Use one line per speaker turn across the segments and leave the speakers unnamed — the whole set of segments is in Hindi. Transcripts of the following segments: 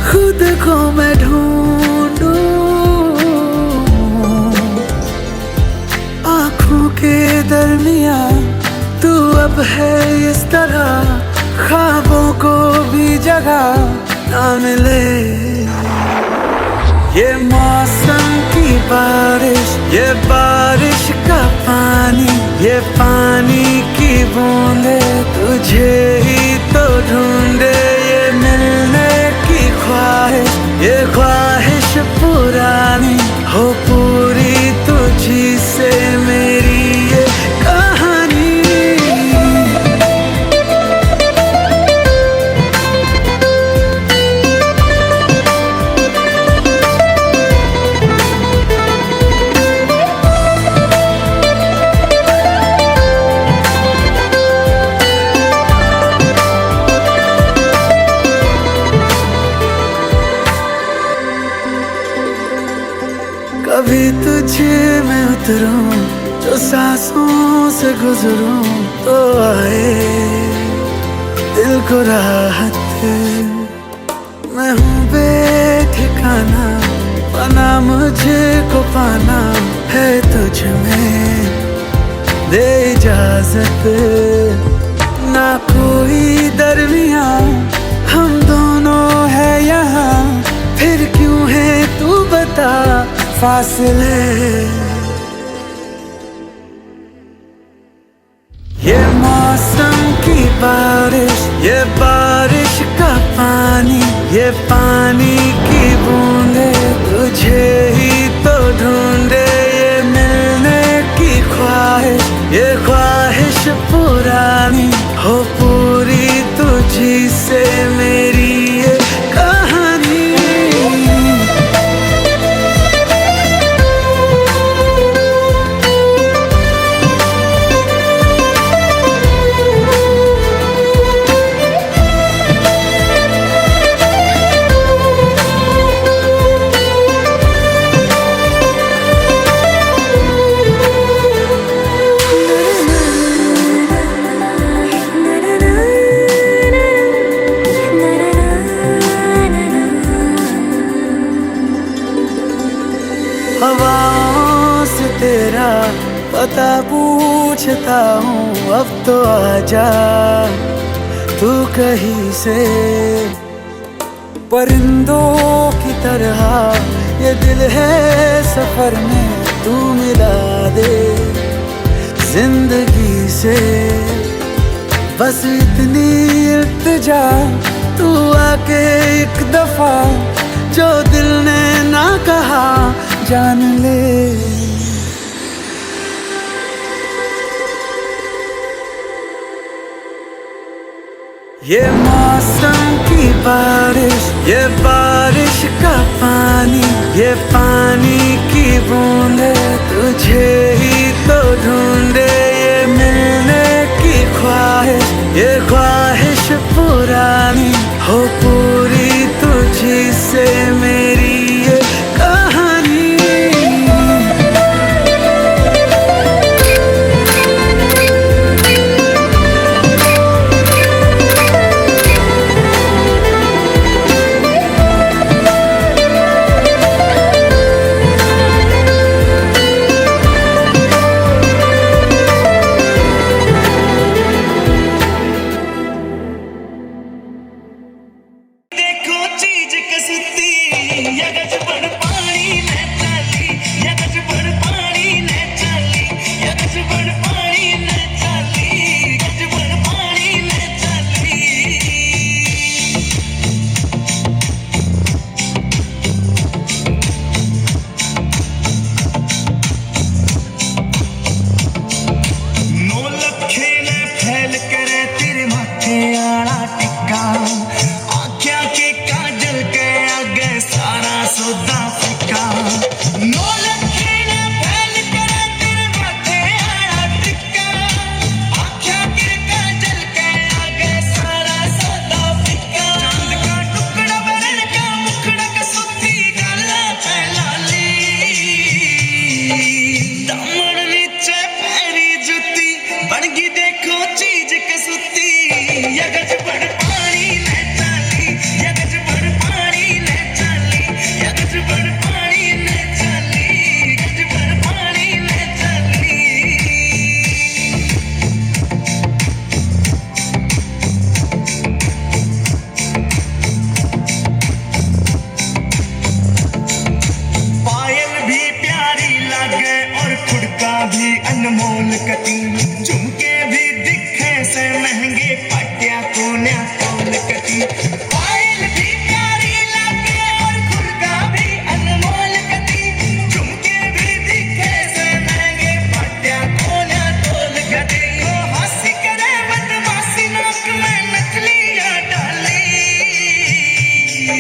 खुद को मैं ढूंढूं, आंखों के दरमिया तू अब है इस तरह, ख्वाबों को भी जगह ना मिले। ये मौसम की बारिश, ये बारिश का पानी, ये पानी की बूंदे तुझे ही तो ढूंढे। ये मिलने की ख्वाहिश, ये ख्वाहिश पुरानी हो पूरी तुझी से मेरी ये कहानी। कभी तुझे मैं उतरूं तो सांसों से गुजरूं तो आए दिल को राहत। मैं हूँ बेठिकाना, बना मुझे को पाना है तुझ में, दे इजाजत। ना कोई दरमिया हम दोनों है यहाँ, फिर क्यों है तू बता फासले। ये मौसम की बारिश, ये बारिश का पानी, ये पानी की बूंदे तुझे ही तो ढूंढे। ये मिलने की ख्वाहिश, ये ख्वाहिश पुरानी हो पूरी तुझी से मेरी ये कहानी। हवाओं से तेरा पता पूछता हूँ, अब तो आजा तू कहीं से। परिंदों की तरह ये दिल है सफर में, तू मिला दे जिंदगी से। बस इतनी इल्तिजा तू आके एक दफा, जो दिल ने ना कहा जान ले। ये मौसम की बारिश, ये बारिश का पानी, ये पानी की बूंदे तुझे ही तो ढूंढे। ये मिलने की ख्वाहिश, ये ख्वाहिश पुरानी हो पूरी तुझी से मेरी ये कहानी।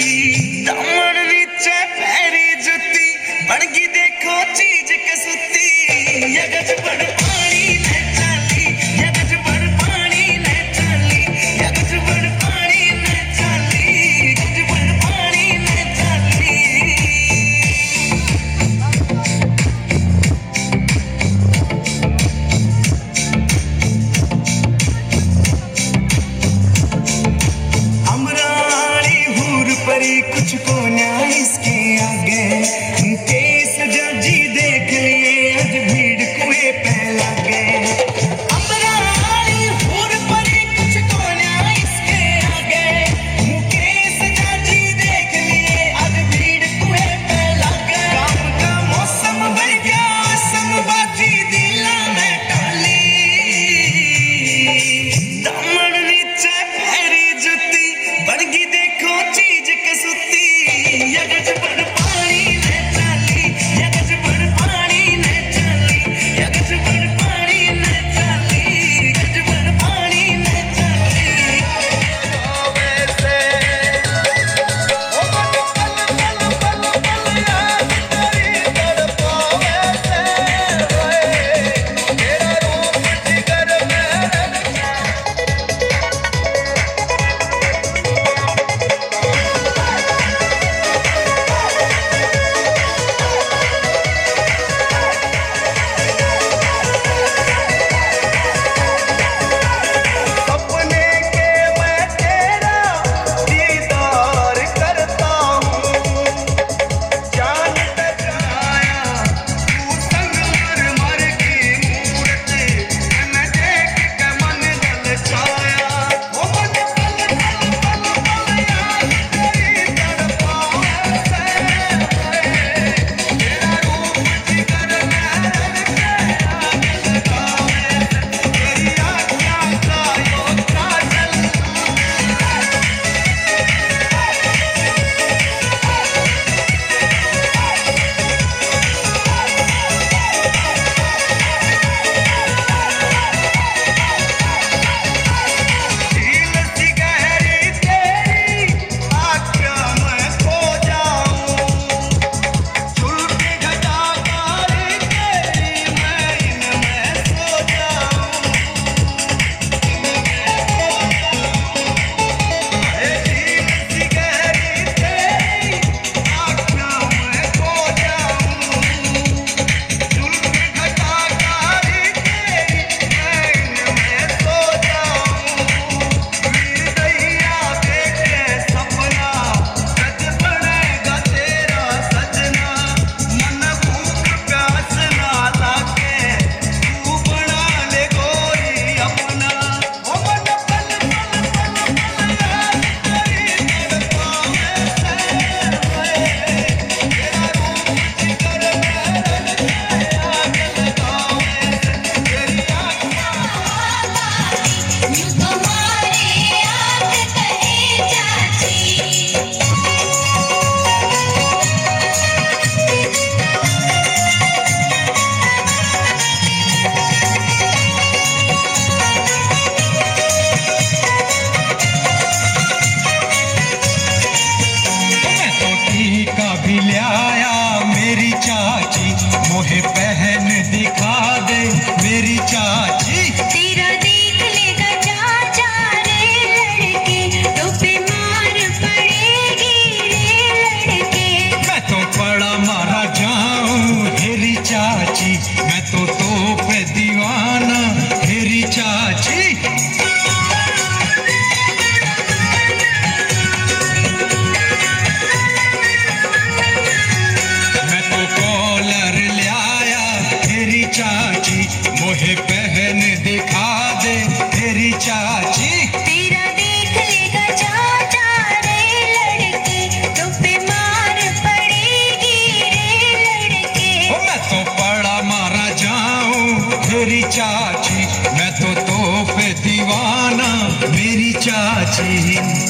दामन नीचे पैरी जुती बनगी देखो चीज कसुती ये गजबड़ पानी ने चाली ये गजबड़ पानी ने चाली ये गजबड़ पानी ने चाली गजबड़ पानी ने चाली अमरानी हूर परी कुछ को न्याय इसके आगे केस जजी देख लिए आज भीड़ कुएं पे लगे अमरानी हूर परी कुछ को न्याय इसके आगे केस जजी देख लिए आज भीड़ कुएं पे लगे काम का मौसम बन गया समबाजी दिला में टाली दामन नीचे पैरी जुती बनगी देखो चीज कसुती ये गजबड़ पानी ने चाली ये गजबड़ पानी ने चाली ये गजबड़ पानी ने चाली गजबड़ पानी ने चाली वैसे ओ पल पल पल पल पल याद तेरी तड़पो वैसे ओए तेरा रूप जिगर में रखा सपने के मैं तेरा दीदार करता हूँ जान टकराया तू संग मर मर की मूरत मन देख के मन ललचाया ओ मन पल पल पल पल याद तेरी तड़पा वैसे तेरा रूप जिगर में रखे आग लगा वैसे तेरी आँखों का यो काजल झील सी गहरी तेरी आँखों में खो जाऊं झुलती घटा कारी तेरी मैं इनमें सो जाऊं झील सी गहरी तेरी आँखों में खो जाऊं झुलती घटा कारी तेरी मैं इनमें सो जाऊं वीर दैया देखे सपना सज बनेगा तेरा सजना मन भूख प्यास ना लागे तू बना ले गोरी अपना ओ मन पल पल पल पल याद तेरी तड़पा वैसे तेरा रूप जिगर में रखे आग लगा वैसे तेरी आँखों
यूं तुम्हारी याद कहे चाची
मैं तो टीका भी ले आया मेरी चाची मोहे पहन दिखा दे मेरी चाची
तेरा देख लेगा चाचा रे लड़के तो पे मार पड़ेगी रे लड़के
मैं तो पड़ा मारा जाऊं हेरी चाची मैं तो पे दीवाना हेरी चाची मैं तो कॉलर ले आया हेरी चाची मोहे पहन दिखा दे हेरी चाची
तेरा देख लेगा चाचा रे लड़के तो पे मार पड़ेगी रे लड़के
ओ मैं तो पड़ा मारा जाऊं मेरी चाची मैं तो पे दीवाना मेरी चाची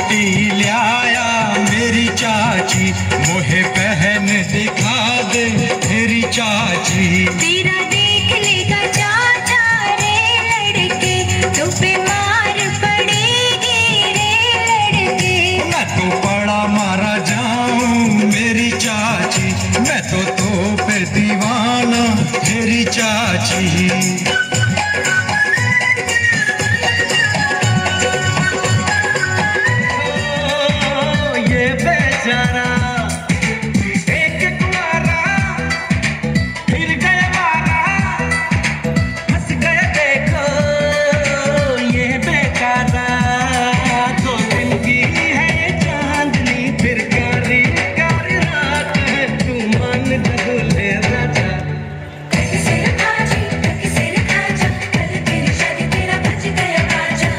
चोटी लियाया मेरी चाची, मोहे पहन दिखा दे मेरी चाची।
तेरा देख लेगा चाचा रे लड़के, तो पे मार पड़ेगी रे लड़के।
मैं तो पड़ा मारा जाऊं मेरी चाची, मैं तो पे दीवाना मेरी चाची। ये बेचारा एक कुआरा फिर गया मारा, हंस गया देखो ये बेचारा। 2 दिन की है ये चांदनी, फिर कारी कारी रात है, तू मान जगुले राजा।
कल तेरी शादी तेरा बज गया बाजा,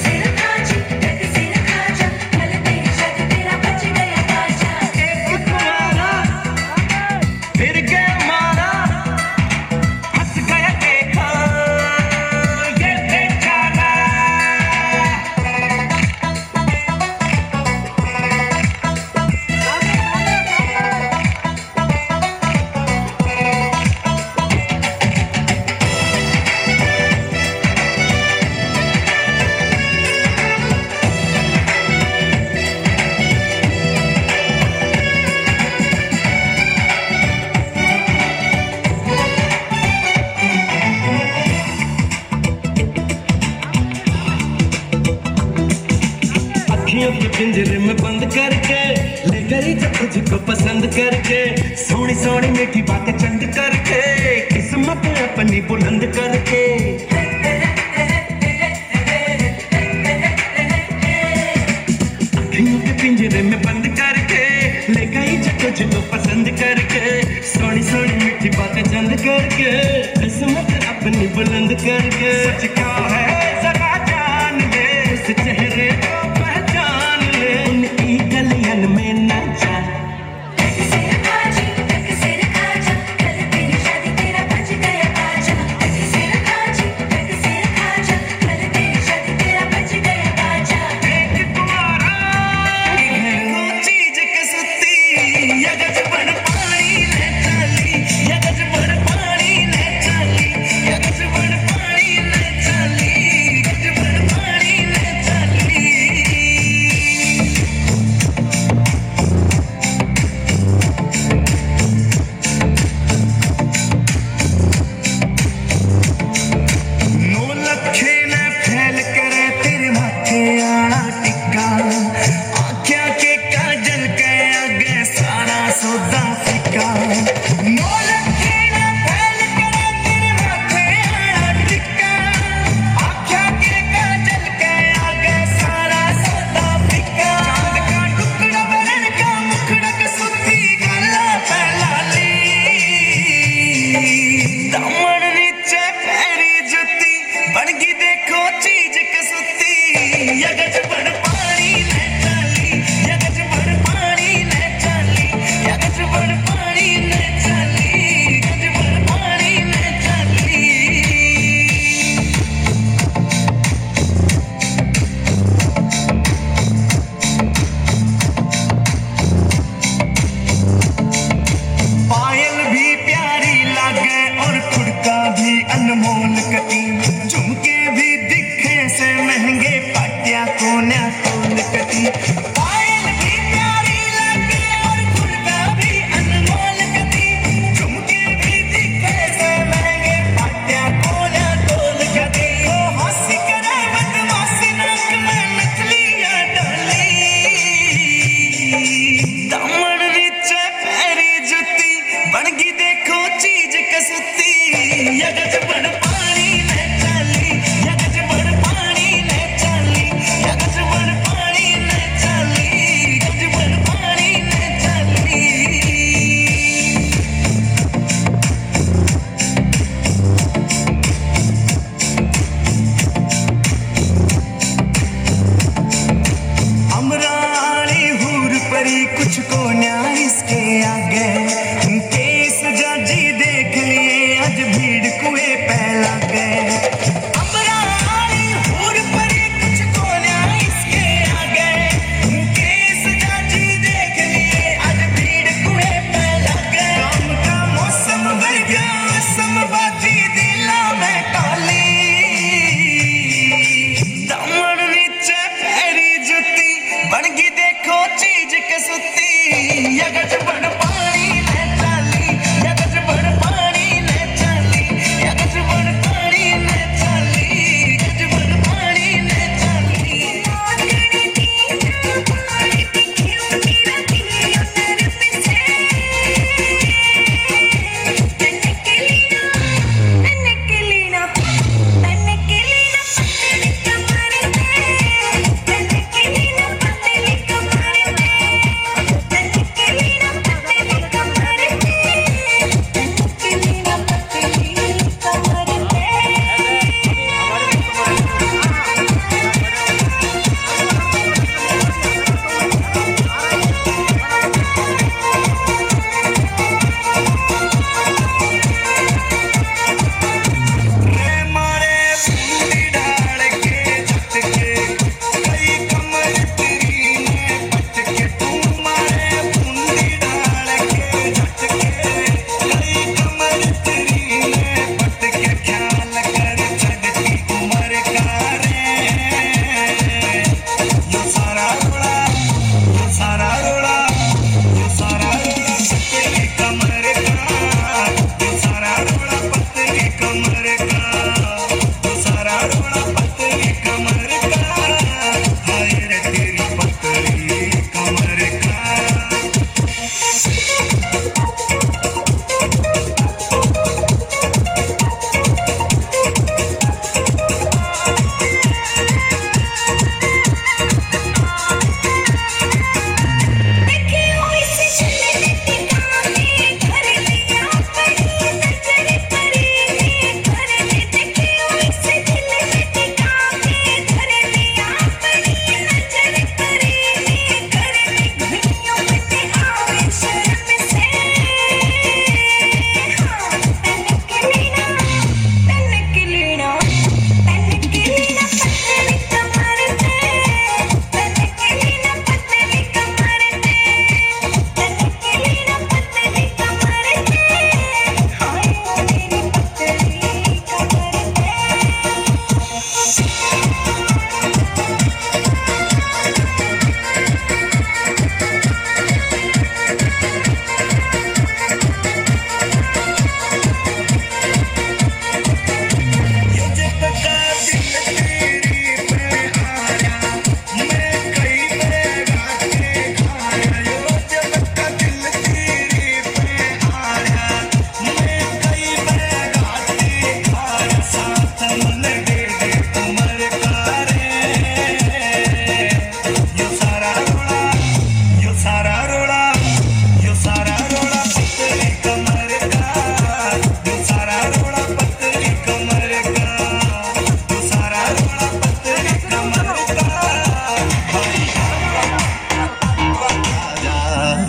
सिर खाजी सिर खाजा, कल तेरी शादी तेरा बज गया बाजा।
एक कुआरा फिर गया मारा, हंस गया देखो ये बेचारा। अखियों के पिंजरे में बंद करके ले गई जब तुझको पसंद करके, सोनी सोनी मीठी बातें चंद करके, किस्मत अपनी बुलंद करके। अखियों के पिंजरे में बंद करके ले गई जब तुझको पसंद करके, सोनी सोनी मीठी बातें चंद करके, किस्मत अपनी बुलंद करके। सच क्या है जरा जान ले, उस चेहरे को पहचान ले, उनकी गलियन में न जा।
सिर खाजा, कल तेरी शादी तेरा बज गया बाजा, सिर खाजा, कल तेरी शादी तेरा बज गया बाजा।
एक कुआरा
वो चीज कसुती या गजबन पानी ले चाली, या गजबन पानी ले चाली, या गजबन पानी ले चाली, गजबन पानी ले चाली। नौ लखे ने फैल करे तेरे माथे आना टिक्का, आख्या के काजल के आगे सारा सौदा फिका। नौ लखे ने फैल करे तेरे माथे आना टिक्का, आख्या के काजल के आगे सारा सौदा फिका। चांद का टुकड़ा बरन का मुखड़ा कसुती गला पहला ली, दामन नीचे पैरी जुती बनगी देखो चीज कसुती। या गजबन पानी ले चाली, या गजबन पानी ले चाली, या गजबन पानी ले चाली, गजबन पानी ले चाली। पायल भी प्यारी लागे और खुड़का भी अनमोल कटी, झुमके भी दिखे से महंगे पाटिया कोन्या तोल कटी। पायल भी प्यारी लागे और खुड़का भी अनमोल कटी, झुमके भी दिखे से महंगे पाटिया कोन्या तोल कटी। ओ हंसी करे बदमाशी नाक में नचलियां डाली, दामन नीचे पैरी जुती बनगी देखो चीज कसुती। या गजबन पानी ले चाली, या गजबन पानी ले चाली, या गजबन पानी ले चाली, गजबन पानी ले चाली। अमरानी हूर परी कुछ को न्याय इसके आगे, केस जजी देख लिए आज भीड़ कुएं पे लगे। अमरानी हूर परी कुछ को न्याय इसके आगे,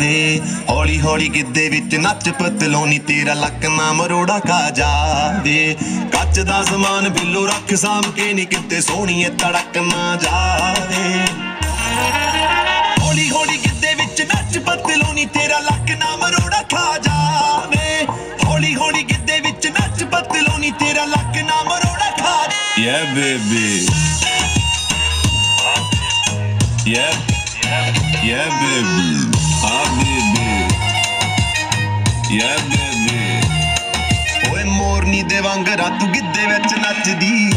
ਦੇ ਹੌਲੀ ਹੌਲੀ ਗਿੱਧੇ ਵਿੱਚ ਨੱਚ ਪਤਲੋਨੀ ਤੇਰਾ ਲੱਕ ਨਾ ਮਰੋੜਾ ਖਾ ਜਾਵੇ ਕੱਚ ਦਾ ਸਮਾਨ ਬਿੱਲੋ ਰੱਖ ਸਾਂਭ ਕੇ ਨੀ ਕਿਤੇ ਸੋਹਣੀਏ ਤੜਕ ਨਾ ਜਾਵੇ ਹੌਲੀ ਹੌਲੀ ਗਿੱਧੇ ਵਿੱਚ ਨੱਚ ਪਤਲੋਨੀ ਤੇਰਾ ਲੱਕ ਨਾ ਮਰੋੜਾ ਖਾ ਜਾਵੇ ਹੌਲੀ ਹੌਲੀ ਗਿੱਧੇ ਵਿੱਚ ਨੱਚ ਪਤਲੋਨੀ ਤੇਰਾ ਲੱਕ ਨਾ ਮਰੋੜਾ ਖਾ
Yeah baby Yeah baby Ah baby Yeah baby
ਓਏ ਮੋਰਨੀ ਦੇ ਵਾਂਗਰਾ ਤੂੰ ਗਿੱਧੇ ਵਿੱਚ ਨੱਚਦੀ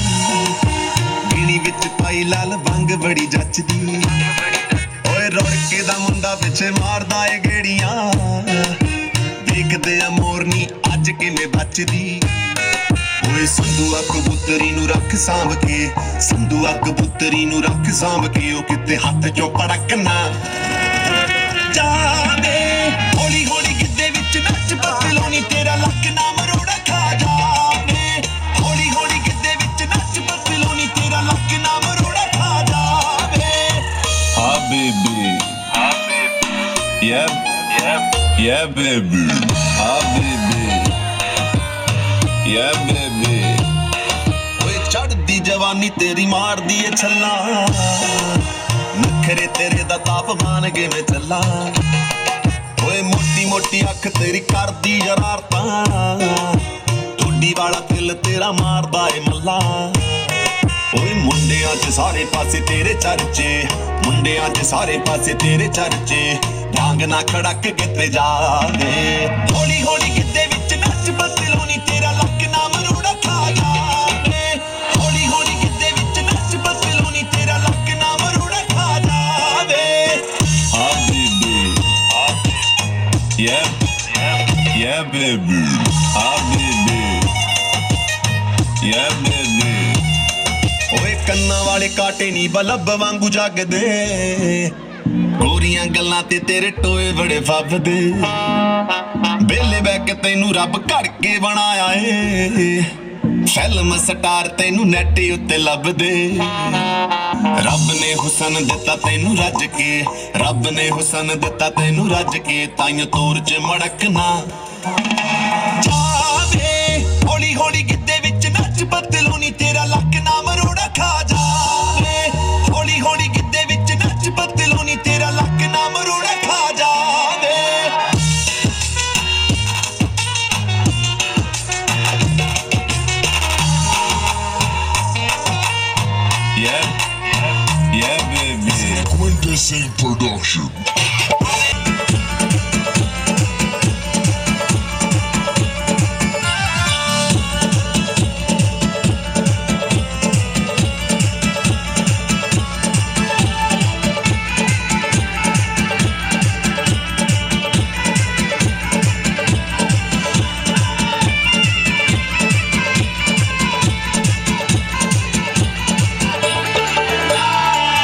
ਗਿਣੀ ਵਿੱਚ ਪਾਈ ਲਾਲ ਵੰਗ ਬੜੀ ਜੱਚਦੀ ਓਏ ਰੌੜਕੇ ਦਾ ਮੁੰਡਾ ਪਿੱਛੇ ਮਾਰਦਾ ਏ ਗੇੜੀਆਂ ਦੇਖਦੇ ਆ ਮੋਰਨੀ ਅੱਜ ਕਿਵੇਂ ਬਚਦੀ ਓਏ ਸੰਧੂਆ ਕਬੂਤਰੀ ਨੂੰ ਰੱਖ ਸਾਂਭ ਕੇ ਸੰਧੂਆ ਕਬੂਤਰੀ ਨੂੰ ਰੱਖ ਸਾਂਭ ਕੇ ਉਹ ਕਿਤੇ ਹੱਥ ਚੋਂ ਪੜਕ ਨਾ ਜਾਵੇ ਹੌਲੀ ਹੌਲੀ ਗਿੱਧੇ ਵਿੱਚ ਨੱਚ ਪਤਲੋਨੀ ਤੇਰਾ ਲੱਕ ਨਾ ਮਰੋੜਾ ਖਾ ਜਾਵੇ ਹੌਲੀ ਹੌਲੀ ਗਿੱਧੇ ਵਿੱਚ ਨੱਚ ਪਤਲੋਨੀ ਤੇਰਾ ਲੱਕ ਨਾ ਮਰੋੜਾ ਖਾ ਜਾਵੇ
Ah baby Yeah baby Ah baby Yeah baby
ਓਏ ਚੜਦੀ ਜਵਾਨੀ ਤੇਰੀ ਮਾਰਦੀ ਏ ਛੱਲਾ ਨਖਰੇ ਤੇਰੇ ਦਾ ਤਾਪਮਾਨ ਕਿਵੇਂ ਚੱਲਾ ਓਏ ਮੋਟੀ ਮੋਟੀ ਅੱਖ ਤੇਰੀ ਕਰਦੀ ਜਰਾਰਤਾਂ ਟੁੱਡੀ ਵਾਲਾ ਦਿਲ ਤੇਰਾ ਮਾਰਦਾ ਏ ਮੱਲਾ ਓਏ ਮੁੰਡਿਆਂ 'ਚ ਸਾਰੇ ਪਾਸੇ ਤੇਰੇ ਚਰਚੇ ਮੁੰਡਿਆਂ 'ਚ ਸਾਰੇ ਪਾਸੇ ਤੇਰੇ ਚਰਚੇ ਡਾਂਗ ਨਾ ਖੜਕ ਕਿਤੇ ਜਾਵੇ ਹੌਲੀ ਹੌਲੀ ਗਿੱਧੇ ਵਿੱਚ ਨੱਚ ਪਤਲੋਨੀ ਤੇਰਾ ਲੱਕ ਨਾ ਮਰੋੜਾ ਖਾ ਜਾਵੇ ਹੌਲੀ ਹੌਲੀ ਗਿੱਧੇ ਵਿੱਚ ਨੱਚ ਪਤਲੋਨੀ ਤੇਰਾ ਲੱਕ ਨਾ ਮਰੋੜਾ ਖਾ ਜਾਵੇ
Ah baby Yeah baby Ah baby Yeah baby
ਓਏ ਕੰਨਾਂ ਵਾਲੇ ਕਾਟੇ ਨੀ ਬਲਬ ਵਾਂਗੂ ਜਗਦੇ ਗੋਰੀਆਂ ਗੱਲਾਂ ਤੇ ਤੇਰੇ ਟੋਏ ਬੜੇ ਫੱਬਦੇ ਬੇਲੇ ਬੈ ਕੇ ਤੈਨੂੰ ਰੱਬ ਘੜ ਕੇ ਬਣਾਇਆ ਏ ਫਿਲਮ ਸਟਾਰ ਤੈਨੂੰ ਨੈਟ ਉੱਤੇ ਲੱਭਦੇ ਰੱਬ ਨੇ ਹੁਸਨ ਦਿੱਤਾ ਤੈਨੂੰ ਰੱਜ ਕੇ ਰੱਬ ਨੇ ਹੁਸਨ ਦਿੱਤਾ ਤੈਨੂੰ ਰੱਜ ਕੇ ਤਾਈਂ ਤੋਰ 'ਚ ਮੜਕਣਾ ਜਾਵੇ ਹੌਲੀ ਹੌਲੀ ਗਿੱਧੇ ਵਿੱਚ ਨੱਚ ਪਤਲੋਨੀ ਤੇਰਾ ਲੱਕ ਨਾ ਮਰੋੜਾ ਖਾ ਜਾਵੇ ਹੌਲੀ ਹੌਲੀ ਗਿੱਧੇ ਵਿੱਚ ਨੱਚ ਪਤਲੋਨੀ ਤੇਰਾ ਲੱਕ ਨਾ ਮਰੋੜਾ ਖਾ ਜਾਵੇ
Yeah baby
Quintessence Production.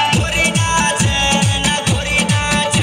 गोरी नाच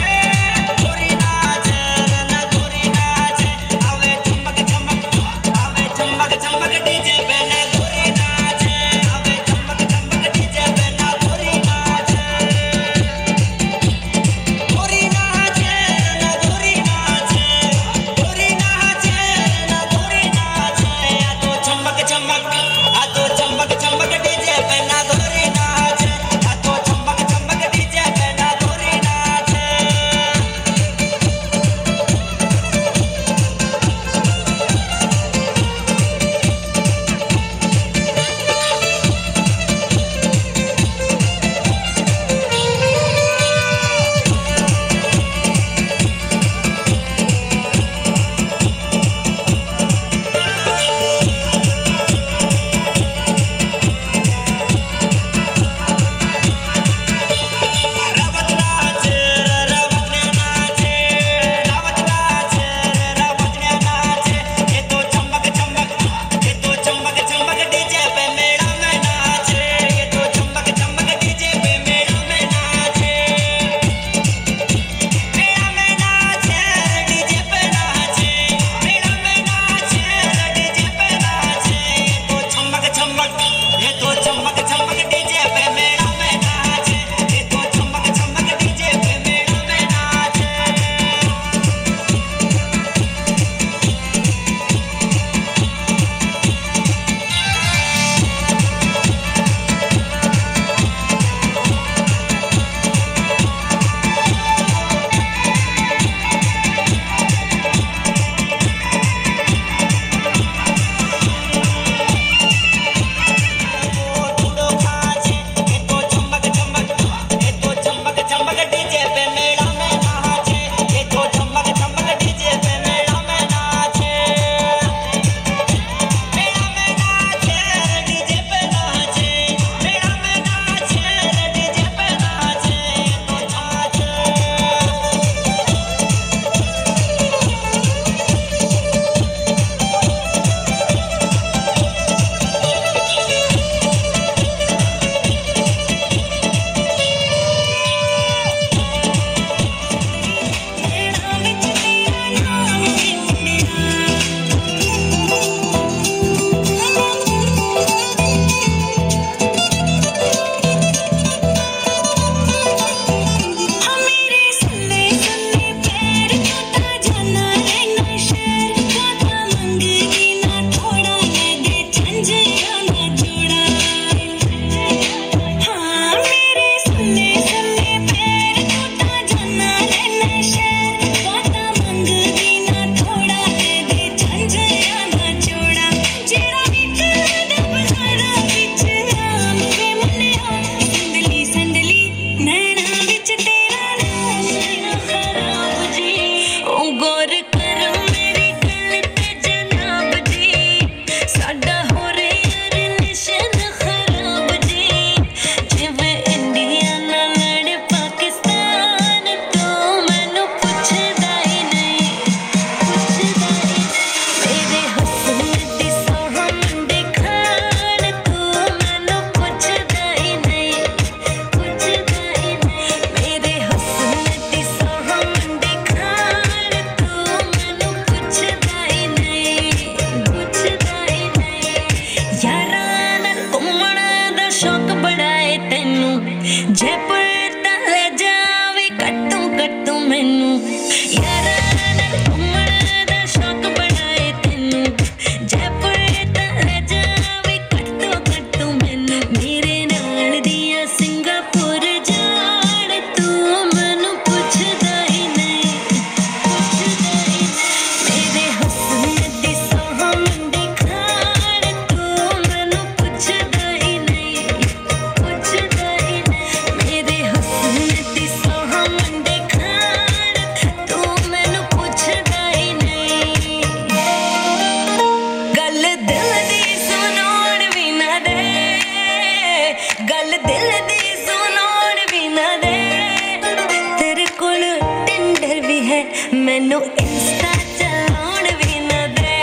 मैनू इंस्टा चलाउण भी ना दे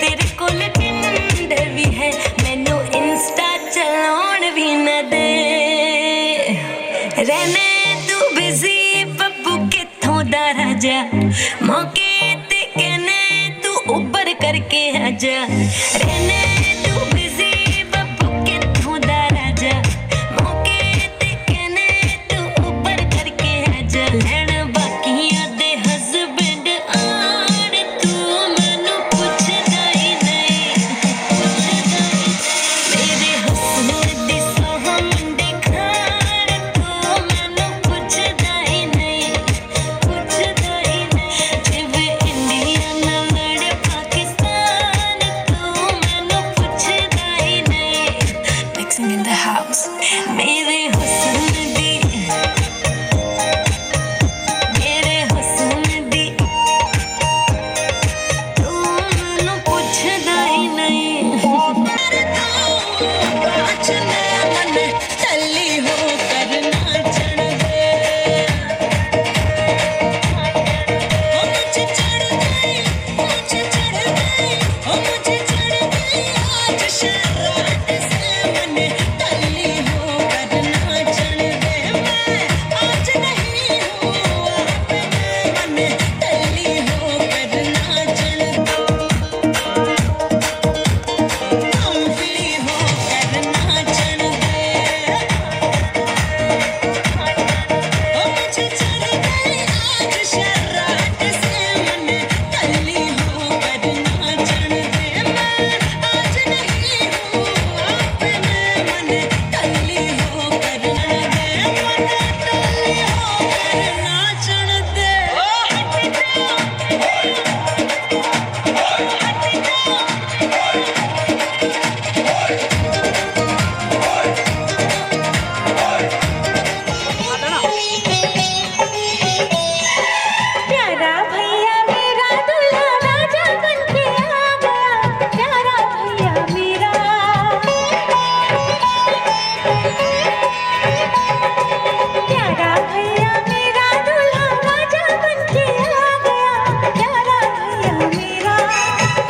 तेरे कोल टिंडर भी है मैनू इंस्टा चलाउण भी ना दे रहने तू बिजी बब्बू किथों दा राजा मौके ते कहने तू ऊपर करके आजा रहने तू बिजी बब्बू किथों दा राजा मौके ते कहने तू ऊपर करके आजा लैण बाकियां दे हस्बैंड आण तू मैनू पुछदा ही नहीं मेरे हुस्न दी सोह मुंडे खाण तू मैनू पुछदा ही नहीं जिवे इंडिया नाल लड़े पाकिस्तान तू मैनू पुछदा ही नहीं Mixing in the house मेरे हुस्न दी तू मैनू पुछदा ही नहीं नाचने मन टल्ली हो कर नाचण दे ओ मुझे चढ़ गई आज शरारत से मन टल्ली हो कर नाचण दे मैं आज नहीं हूँ आप में मन टल्ली हो कर नाचण दो कंपली हो कर नाचण दे ओ मुझे चढ़ गई आज शरारत से मन टल्ली हो कर नाचण दे मैं आज नहीं हूँ आप में मन टल्ली हो कर नाचण दे प्यारा भैया मेरा दूल्हा राजा बनके आ गया प्यारा भैया मेरा प्यारा भैया मेरा दूल्हा राजा बनके आ गया प्यारा भैया मेरा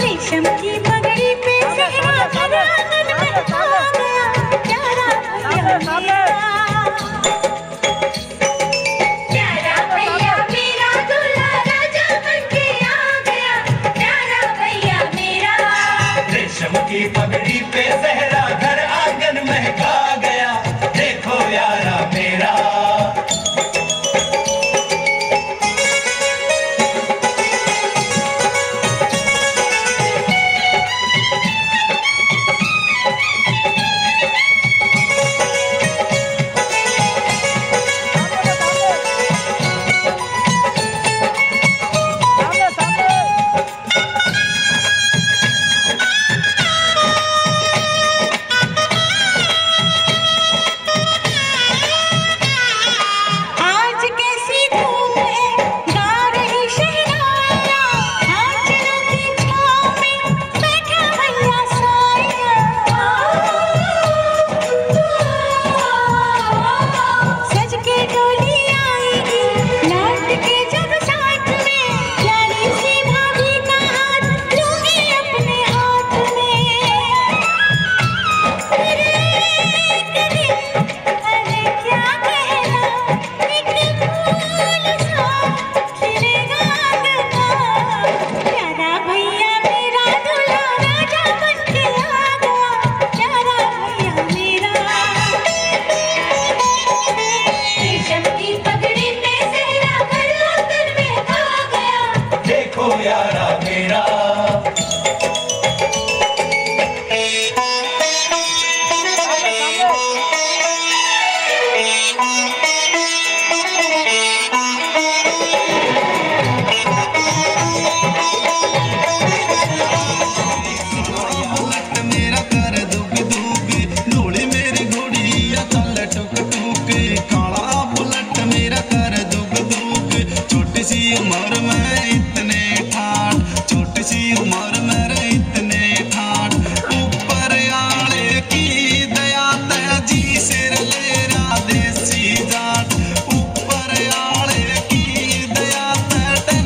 रेशम की पगड़ी पे सेहरा कर आंगन में आ गया प्यारा भैया मेरा प्यारा भैया मेरा दूल्हा राजा बनके आ गया प्यारा भैया मेरा
रेशम की पगड़ी पे सहरा घर आंगन महका गया देखो यारा मेरा
आज कैसी धूप है गा रही शहनाइयाँ आंचलों की छाँव में बैठा भैया साया सज के डोली आएगी लौट के जब साथ में प्यारी सी भाभी का हाथ लूंगी अपने हाथ में अरे क्या कहना एक फूल सा खिलेगा गगना प्यारा भैया मेरा दूल्हा राजा बनके आ गया प्यारा भैया मेरा रेशम की पगड़ी पे सेहरा कर आंगन में आ गया
देखो यारा मेरा
लट मेरा कर दुग दुग लोड़े मेरी घोड़ी या चल टुक टुक काला बुलट मेरा कर दुग दुग छोटी सी उम्र में इतने ठाठ छोटी सी उम्र में इतने ठाठ ऊपर आले की दया तेजी सिर ले रा देसी जाट ऊपर आले की दया ते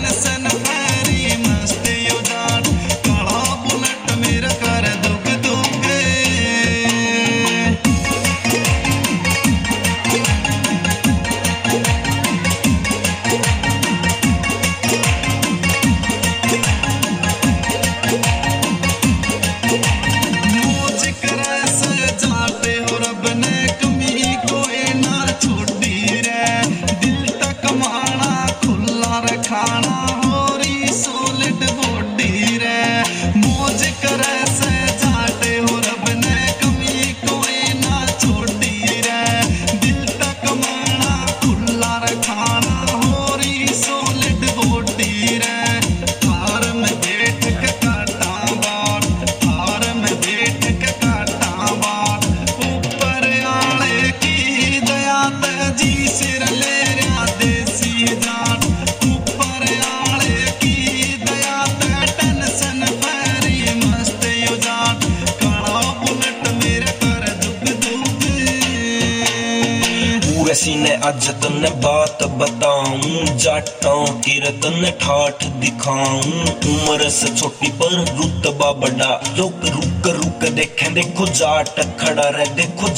बात बताऊं, जाटां की रतन ठाठ दिखाऊं। उम्र से छोटी पर रुतबा बड़ा, लोग रुक रुक देखें, देखो जाट खड़ा रहे, देखो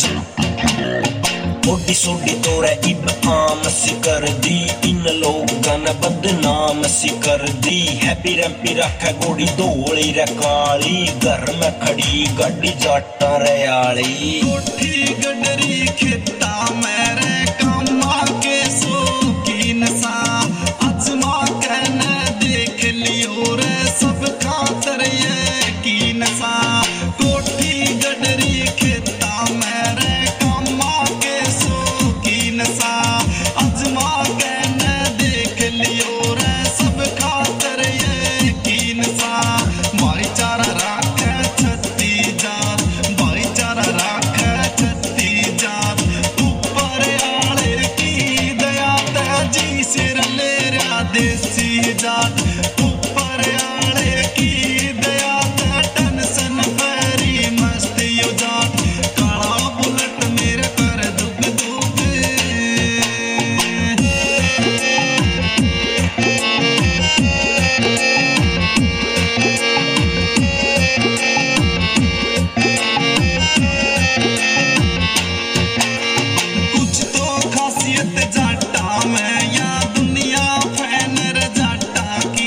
ओडी सोडी तोरे इब आम सी कर दी, इन लोगां ने बदनाम सी कर दी। हैप्पी रैम्पी रखे गोड़ी धोली रे काली, घर में खड़ी गाड़ी जाटा रयाली।
कोठी गडरी खेता मेरे कामा के शौकीन सा, अजमा कहने देख लियो रे सब खातर यकीन सा। कोठी गडरी खेता मेरे कामा के शौकीन सा, अजमा कहने देख लियो रे सब खातर यकीन सा। भाईचारा राखे छत्ती जात, भाईचारा राखे छत्ती जात, ऊपर आले की दया तेजी सिर ले रहा देसी जात। ऊपर आले की दया ते टेंशन भरी मस्ती यो जात, काला बुलेट मेरे पर दुग दुग। कुछ तो खासियत जाटा में या दुनिया फैन रे जाटा की,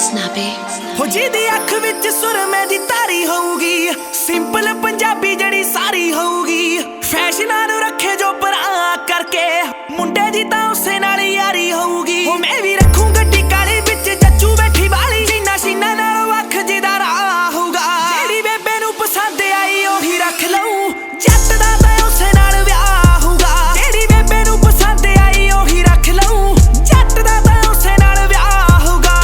Snappy.
ਹੋ ਜਿਹਦੀ ਅੱਖ ਵਿੱਚ ਸੁਰਮੇ ਦੀ ਤਾਰੀ ਹੋਊਗੀ ਸਿੰਪਲ ਪੰਜਾਬੀ ਜਿਹੜੀ ਸਾਰੀ ਹੋਊਗੀ ਫੈਸ਼ਨਾਂ ਨੂੰ ਰੱਖੇ ਜੋ ਪਰਾਂ ਕਰਕੇ ਮੁੰਡੇ ਦੀ ਤਾਂ ਉਸੇ ਨਾਲ ਯਾਰੀ ਹੋਊਗੀ ਉਹ ਮੈਂ ਵੀ ਰੱਖੂ ਗੱਡੀ ਕਾਲੀ ਵਿੱਚ ਚੱਚੂ ਬੈਠੀ ਵਾਲੀ ਸੀਨਾ ਸੀਨਾ ਨਾਲ ਵੱਖ ਜਿਹਦਾ ਰਾਹ ਹੋਊਗਾ ਜਿਹੜੀ ਬੇਬੇ ਨੂੰ ਪਸੰਦ ਆਈ ਉਹੀ ਰੱਖ ਲਊ ਜੱਟ ਦਾ ਤਾਂ ਉਸੇ ਨਾਲ ਵਿਆਹ ਹੋਊਗਾ ਜਿਹੜੀ ਬੇਬੇ ਨੂੰ ਪਸੰਦ ਆਈ ਉਹੀ ਰੱਖ ਲਊ ਜੱਟ ਦਾ ਤਾਂ ਉਸੇ ਨਾਲ ਵਿਆਹ ਹੋਊਗਾ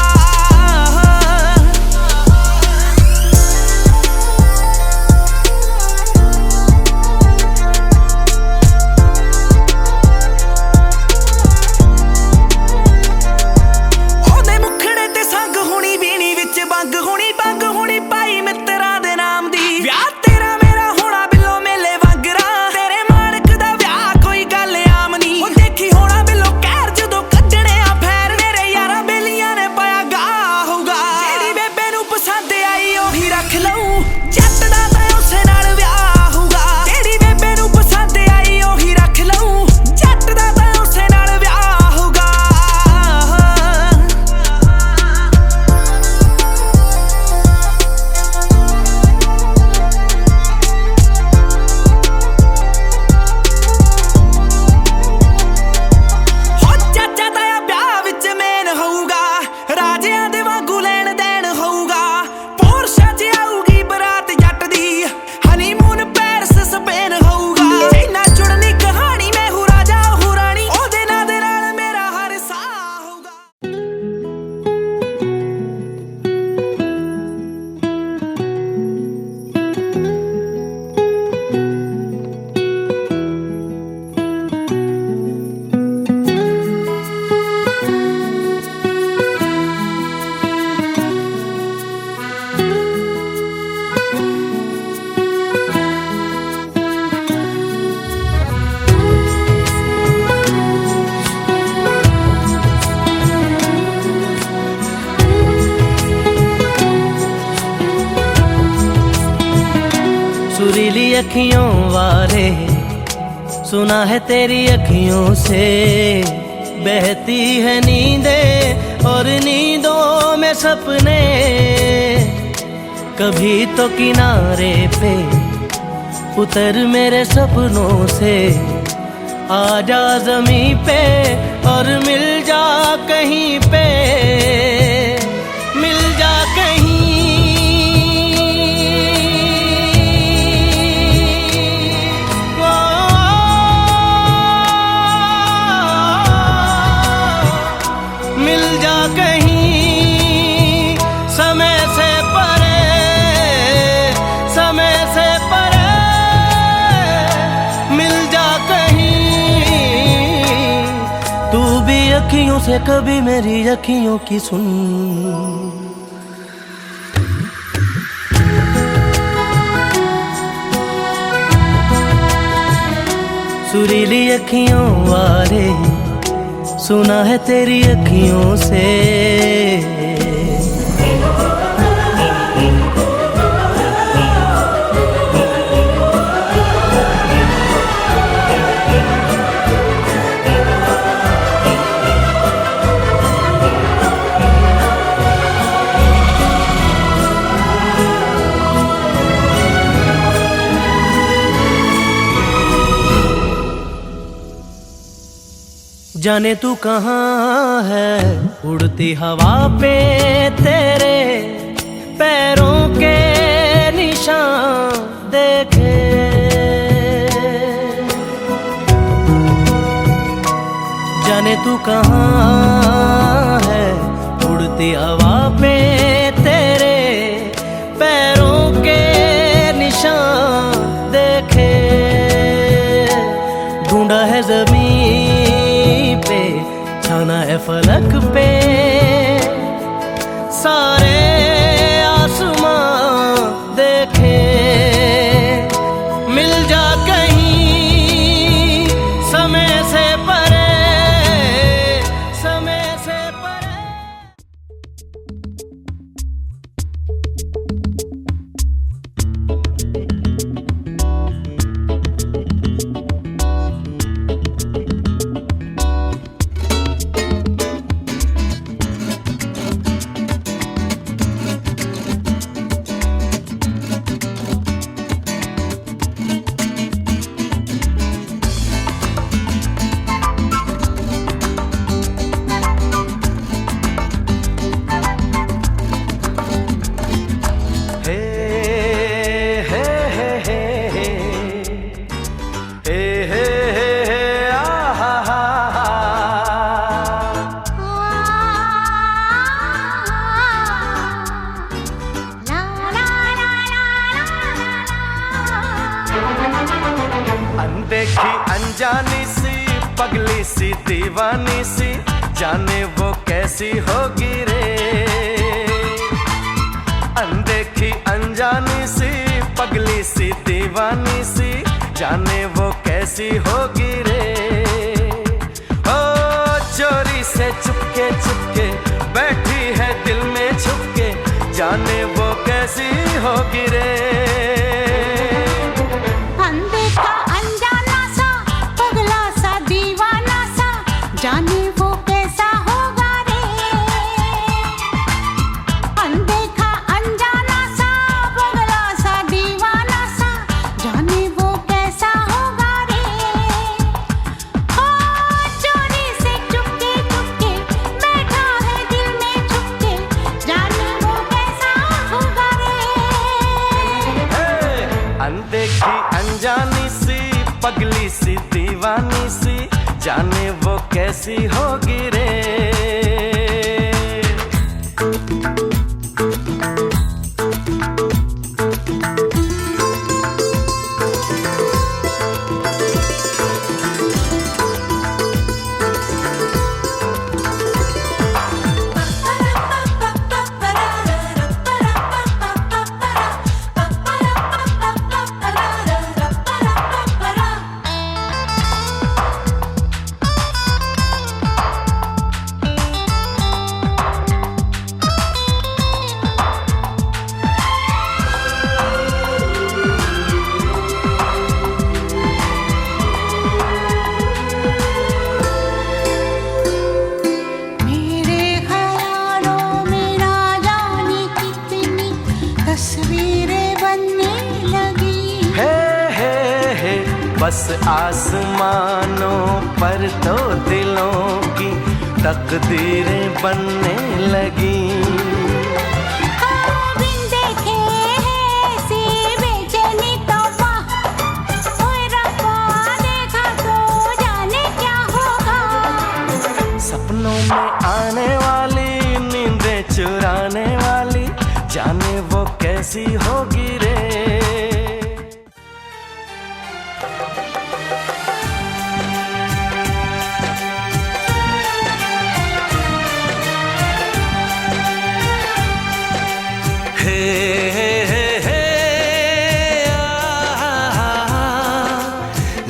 ਬੰਗ ਹੋਣੀ ਪਾਈ ਮਿੱਤਰਾਂ ਦੇ ਨਾਮ ਦੀ ਵਿਆਹ ਤੇਰਾ ਮੇਰਾ ਹੋਣਾ ਬਿੱਲੋ ਮੇਲੇ ਵਾਂਗਰਾ ਤੇਰੇ ਮਾਲਕ ਦਾ ਵਿਆਹ ਕੋਈ ਗੱਲ ਆਮ ਨਹੀਂ ਉਹ ਦੇਖੀ ਹੋਣਾ ਬਿੱਲੋ ਕਹਿਰ ਜਦੋਂ ਕੱਢਣੇ ਆ ਫੈਰ ਮੇਰੇ ਯਾਰਾਂ ਬੇਲੀਆਂ ਨੇ ਪਾਇਆ ਗਾ ਹੋਊਗਾ ਜਿਹੜੀ ਬੇਬੇ ਨੂੰ ਪਸੰਦ ਆਈ ਉਹੀ ਰੱਖ ਲਊ ਜੱਟ ਦਾ ਤਾਂ ਉਸੇ ਨਾਲ ਵਿਆਹ ਹੋਊਗਾ ਜਿਹੜੀ ਬੇਬੇ ਨੂੰ ਪਸੰਦ ਆਈ ਉਹੀ ਰੱਖ ਲਊ ਜੱਟ ਦਾ ਤਾਂ ਉਸੇ ਨਾਲ ਵਿਆਹ ਹੋਊਗਾ ਰਾਜਿਆਂ ਦੇ ਵਾਂਗੂ ਲੈਣ ਦੇਣ ਹੋਊਗਾ ਪੋਰਸ਼ਾ 'ਚ ਆਊਗੀ ਬਰਾਤ ਜੱਟ ਦੀ ਹਨੀਮੂਨ ਪੈਰਿਸ ਸਪੇਨ ਹੋਊਗਾ ਜਿੰਨਾ ਜੁੜਨੀ ਕਹਾਣੀ ਮੈਂ ਹੂੰ ਰਾਜਾ ਉਹ ਰਾਣੀ ਉਹਦੇ ਨਾਂ ਦੇ ਨਾਲ ਮੇਰਾ ਹਰ ਸਾਹ ਹੋਊਗਾ
सुरीली अखियों वाले सुना है तेरी अखियों से बहती है नींदें और नींदों में सपने कभी तो किनारे पे उतर मेरे सपनों से आ जा ज़मीं पे और मिल जा कहीं पे मिल जा कहीं अखियों से कभी मेरी अखियों की सुन सुरीली अखियों वाले सुना है तेरी अखियों से जाने तू कहाँ है उड़ती हवा पे तेरे पैरों के निशान देखे जाने तू कहाँ है उड़ती हवा पे तेरे पैरों के निशान देखे ढूंढा है ज़मीन पे छाना है फलक पे सारे आसमां देखे मिल जा कहीं समय से परे समय से परे अनदेखी अनजानी सी पगली सी दीवानी सी, जाने वो कैसी होगी रे। अनदेखी अनजानी सी पगली सी दीवानी सी, जाने वो कैसी होगी रे। ओ चोरी से चुपके चुपके बैठी है दिल में छुपके, जाने वो कैसी होगी रे।
अनदेखा अनजाना सा पगला सा दीवाना सा, जाने वो कैसा होगा रे। अनदेखा अनजाना सा पगला सा दीवाना सा, जाने वो कैसा होगा रे। ओ चोरी से चुपके चुपके बैठा है दिल में छुपके, जाने वो कैसा होगा रे।
अनदेखी अनजानी सी पगली सी दीवानी सी, जाने वो कैसी होगी रे।
मेरे ख्यालों में ना जाने कितनी तस्वीरें बनने लगी।
हे बस आसमानों पर तो दिलों की तकदीरें बनने लगी।
बिन देखे ऐसी बेचैनी तौबा, ओए रब्बा देखा तो जाने क्या होगा।
सपनों में आने वाली नींदें चुराने वाली, जाने वो कैसी होगी रे। हे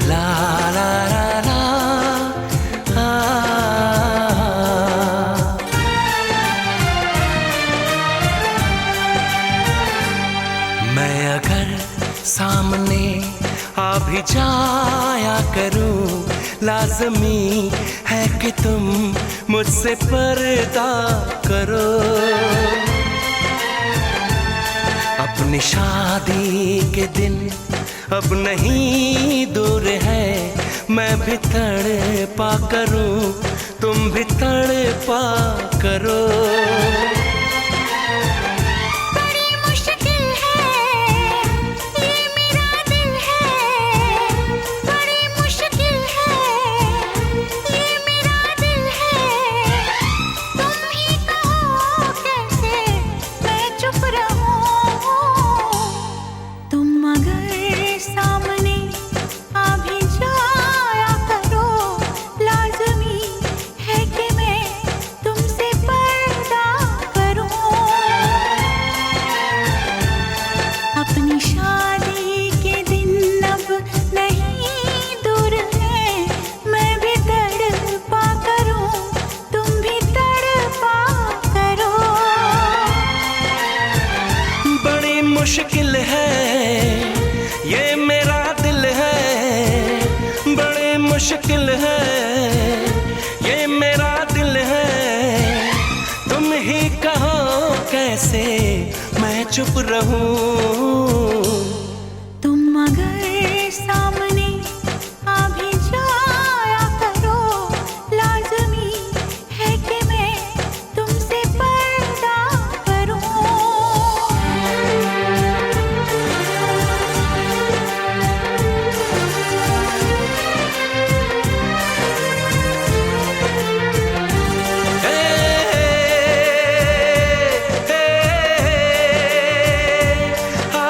ला ला ला ला मैं अगर सामने आ भी जाया करूं, लाज़मी है कि तुम मुझसे पर्दा करो। अपनी शादी के दिन अब नहीं दूर है, मैं भी तड़पा करूं, तुम भी तड़पा करो।
बड़ी मुश्किल है ये मेरा दिल है, बड़ी मुश्किल है ये मेरा दिल है। तुम ही कहो कैसे मैं चुप रहूं। तुम अगर सामने आ भी जाया करो, लाज़मी है कि मैं तुमसे पर्दा करूं। अपनी शादी के दिन अब नहीं दूर है, मैं भी तड़पा करूं, तुम भी तड़पा करो।
बड़ी मुश्किल है ये मेरा दिल है, बड़ी मुश्किल है ये मेरा दिल है। तुम ही कहो कैसे मैं चुप रहूं।
तुम अगर सामने आ भी जाया करो, लाज़मी है कि मैं तुमसे पर्दा करूं।
आ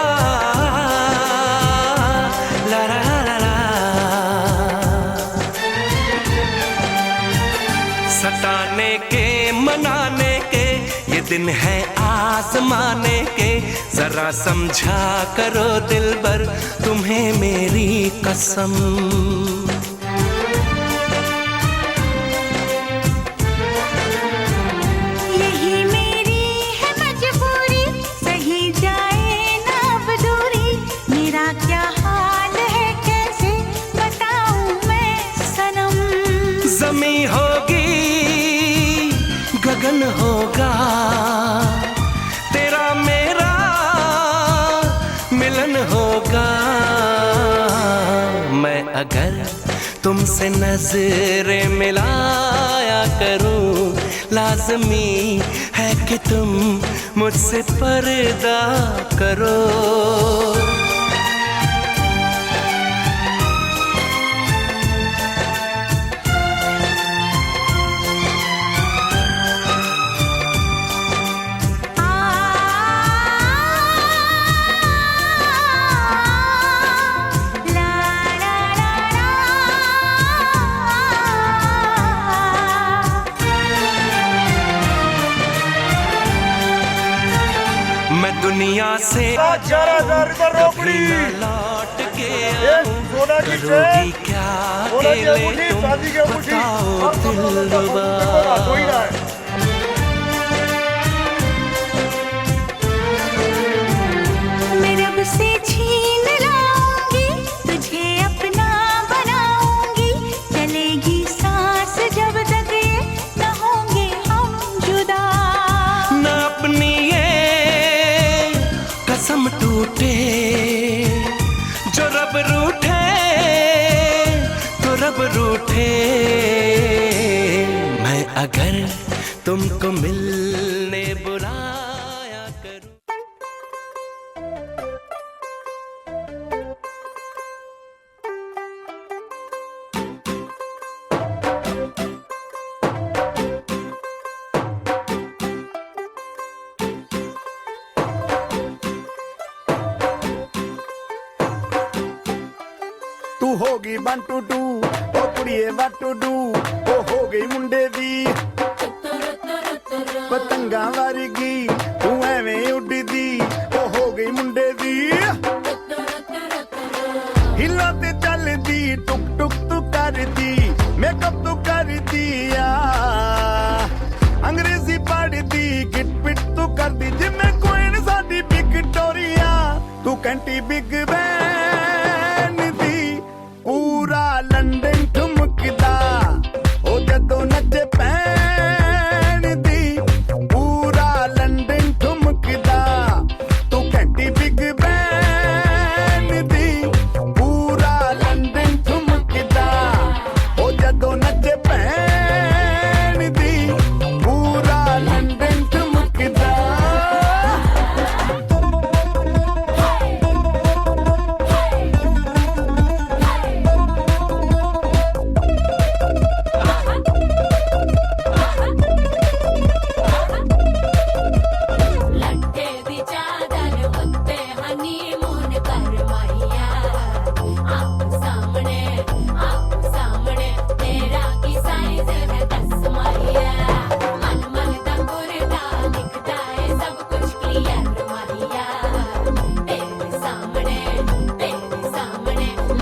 सताने के मनाने के ये दिन है आजमाने के, जरा समझा करो दिलबर तुम्हें मेरी कसम।
यही मेरी है मजबूरी, सही जाए ना अब दूरी, मेरा क्या हाल है कैसे बताऊं मैं सनम।
जमी होगी गगन होगा, तेरा मेरा मिलन होगा। मैं अगर तुमसे नजरें मिलाया करूं, लाजमी है कि तुम मुझसे पर्दा करो। मैं दुनिया से
4000 इधर रोकड़ी।
कभी न लौट के
ये सोना की
करोगी
चेन,
क्या
सोना की
अकेले
अंगूठी,
तुम
चांदी की अंगूठी,
बताओ
सब
दिलरुबा।
हो ही रहा है।
मैं रब से छीन लाऊंगी, तुझे अपना बनाऊंगी, चलेगी सांस जब तक ये न होंगे हम जुदा।
न अपनी ये कसम टूटे, जो रब रूठे तो रब रूठे। मैं अगर तुमको मिलने बुलाया करूं।
तू होगी 1 2 2 ओ कुड़िए what to do, ओ हो गई मुंडे दी पतंगा वर्गी, तू एवें उड़दी, ओ हो गई मुंडे दी। हिला ते चलदी टुक टुक तू करदी, मेकअप तू करदी आ, अंग्रेजी पढ़दी, गिट पिट तू करदी, जिम्मे कोइन साडी विक्टोरिया, तू कैंटी बिग बैन दी, पूरा लंदन ठुमकदा, ओ जदों नचे पैन दी, पूरा लंदन ठुमकदा, तू कैंटी बिग बैन दी, पूरा लंदन ठुमकदा, ओ जदों नचे पैन दी, पूरा लंदन ठुमकदा।
लट्टे दी चादर उत्ते हनीमून करवाइया, आप सामने तेरा की साइज है 10 माहिया, मन मन दा गुरदा दिखदा है सब कुछ क्लियर माहिया, तेरे सामने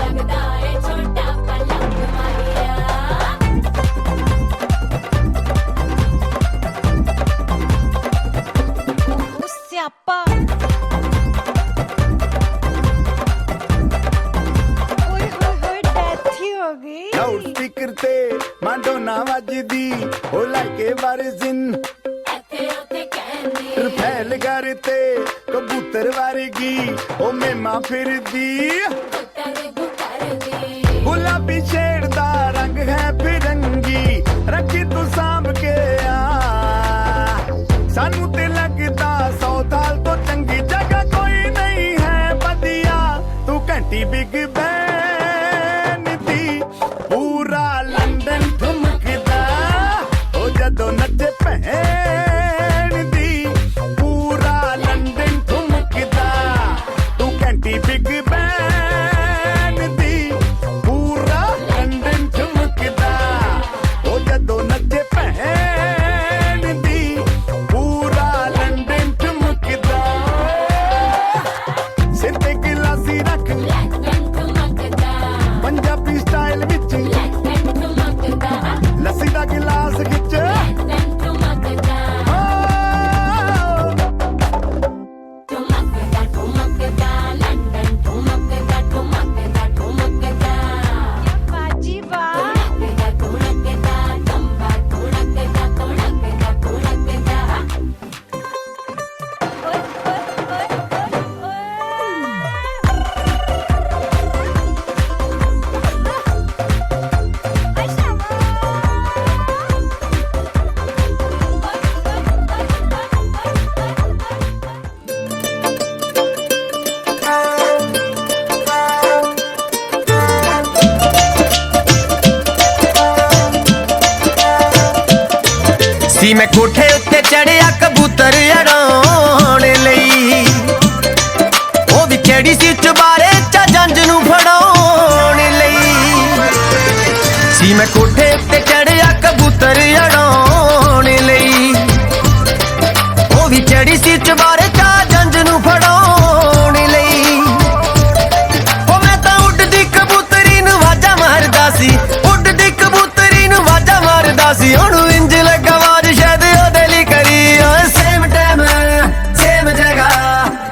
लगदा है छोटा पलंग माहिया।
स्यापा ओए होए डेथ ही हो गई।
लाउड स्पीकर ते मांडोना वजदी, ओ लाइके वारिजिन
ਇੱਥੇ ਉੱਥੇ ਕਹਿੰਦੀ
रफेल करते कबूतर वर्गी, ओ मेमा फिरदी,
गुटरदी
गुलाबी शेर दा रंग है फिरंगी, रखी तू सांभ के आ, सानू ते लगदा 100 साल तो चंगी जगह कोई नहीं है बदिया, तू घंटी बिग बैन दी, पूरा लंदन ठुमकदा, ओ जदों नचे भैन दी, पूरा लंदन ठुमकदा, तू घंटी बिग बैन दी, पूरा लंदन ठुमकदा, ओ जदों नचे भैन
ਸੀ ਮੈਂ ਕੋਠੇ ਉੱਤੇ ਚੜਿਆ ਕਬੂਤਰ ਉਡਾਉਣ ਲਈ, ਉਹ ਵੀ ਕਿਹੜੀ ਸੀ ਚੁਬਾਰੇ ਚ ਜੰਜ ਨੂੰ ਫੜਾਉਣ ਲਈ। ਸੀ ਮੈਂ ਕੋਠੇ ਉੱਤੇ ਚੜਿਆ ਕਬੂਤਰ ਉਡਾਉਣ ਲਈ, ਉਹ ਵੀ ਕਿਹੜੀ ਸੀ ਚੁਬਾਰੇ ਚ ਜੰਜ ਨੂੰ ਫੜਾਉਣ ਲਈ। ਉਹ ਮੈਂ ਤਾਂ ਉੱਡਦੀ ਕਬੂਤਰੀ ਨੂੰ ਵਾਜਾ ਮਾਰਦਾ ਸੀ, ਉੱਡਦੀ ਕਬੂਤਰੀ ਨੂੰ ਵਾਜਾ ਮਾਰਦਾ ਸੀ। ਉਹਨੂੰ ਇੰਜ ਲੱਗਾ ਆਵਾਜ਼ ਸ਼ਾਇਦ ਉਹਦੇ ਲਈ ਕਰੀ। ਓਏ ਸੇਮ ਟਾਈਮ ਸੇਮ ਜਗ੍ਹਾ,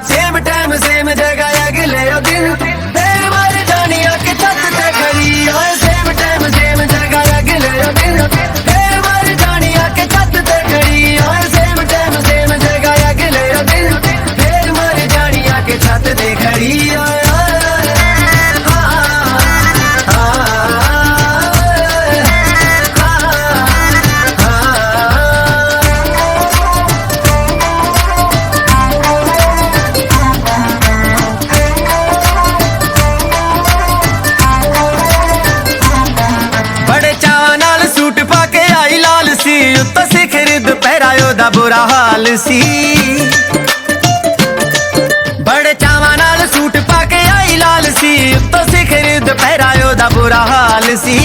ਸੇਮ ਟਾਈਮ ਸੇਮ ਜਗ੍ਹਾ, ਅਗਲੇ ਉਹ ਦਿਨ ਫੇਰ ਮਰ ਜਾਣੀ ਆ ਕਿ ਛੱਤ ਤੇ ਖੜੀ। ਓਏ ਸੇਮ ਟਾਈਮ ਸੇਮ ਜਗ੍ਹਾ, ਅਗਲੇ ਉਹ ਦਿਨ ਫੇਰ ਮਰ ਜਾਣੀ ਆ ਕਿ ਛੱਤ ਤੇ ਖੜੀ। ਓਏ ਸੇਮ ਟਾਈਮ ਸੇਮ ਜਗ੍ਹਾ, ਅਗਲੇ ਉਹ ਦਿਨ ਫੇਰ ਮਰ ਜਾਣੀ ਆ ਕਿ ਛੱਤ ਤੇ ਖੜੀ। ਓਏ ਉੱਤੋਂ ਸਿਖਰ ਦੁਪਹਿਰਾ ਉਹਦਾ ਬੁਰਾ ਹਾਲ ਸੀ। ਬੜੇ ਚਾਵਾਂ ਨਾਲ ਸੂਟ ਪਾ ਕੇ ਆਈ ਲਾਲ ਸੀ, ਉੱਤੋਂ ਸਿਖਰ ਦੁਪਹਿਰਾ ਉਹਦਾ ਬੁਰਾ ਹਾਲ ਸੀ।